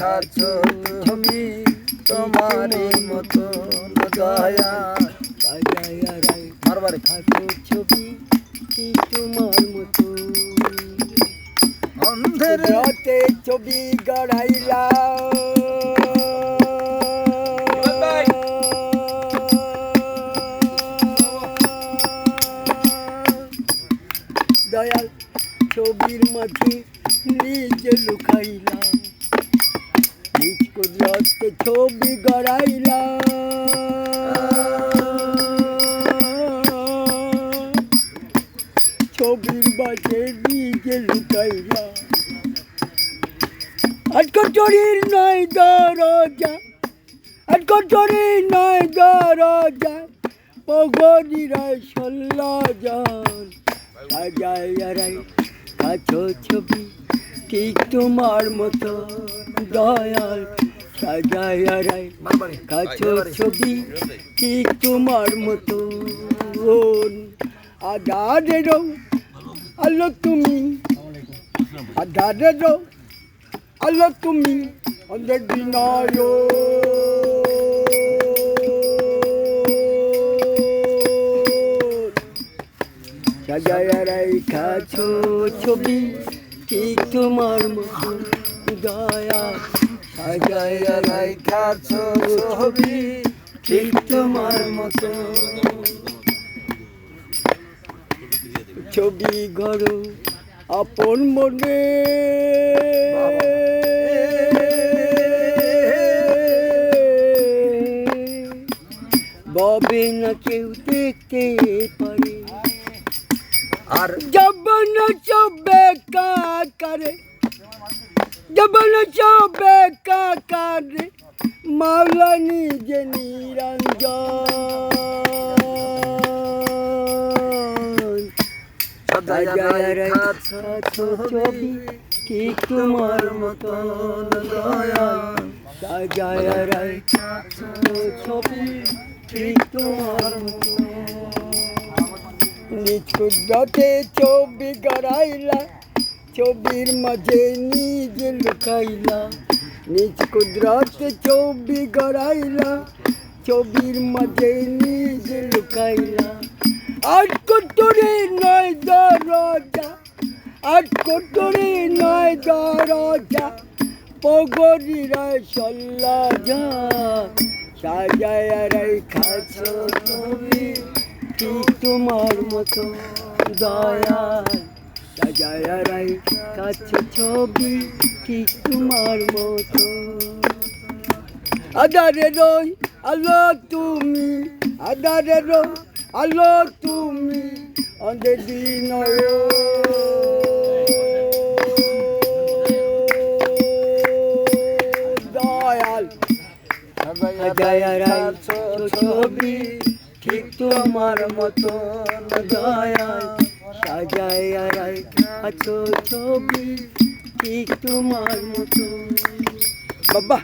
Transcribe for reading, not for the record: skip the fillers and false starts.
রেখাছ তুমি তোমারই মতো দয়া সাজায়া বারবার খাতো ছবি ঠিক তোমার মতো অন্ধের রাতে ছবি গড়াইলা দয়াল ছবির মাঝে নিজে লুকাইলা নিজ কুদরতে ছবি গড়াইলা ছবির মাঝে নিজে লুকাইলা আটকটরির নয় দরজা আটকটরির নয় দরজা পগনিরায় সল্লাজান সাজায়ারাই কাছো ছবি ঠিক তোমার মতো দয়াল সাজায়ারাই কাছো ছবি ঠিক তোমার মতো আধারেরও আলো তুমি আধারেরও আলো তুমি অন্ধের বিনয় সাজায়া রাইখাছো ছবি ঠিক তোমার মতো দয়া সাজায়া রাইখাছ ছবি ঠিক তোমার মতো ছবি গড়ো আপন মনে ববে না কেউ দেখতে পারে আর জবন চবে কাকারে জবন চবে কাকারে মাওলা নিজে নিরঞ্জন সাজায়া রাইখাছ ছবি ঠিক তোমার মতো দয়া সাজায়া রাইখাছ ছবি ঠিক তোমার মতো নিজ কুদরতে ছবি গড়াইলা ছবির মাঝে নিজে লুকাইলা নিজ কুদরতে ছবি গড়াইলা ছবির মাঝে নিজে লুকাইলা আট কোটরে নয় দরজা আট কোটরে নয় দরজা পগরিরায় সল্লাজা সাজায়া রাইখাছ ছবি ঠিক তোমার মতো দয়াল সাজায়া রাইখাছ ছবি ঠিক তোমার মতো আধারে রই আলো তুমি আধারে রই আলো তুমি অন্ধের বিনয় দয়াল সাজায়া রাইখাছ ছবি ঠিক তোমার মতো দয়াল সাজায়া রাইখাছ ছবি ঠিক তোমার মতো বাবা।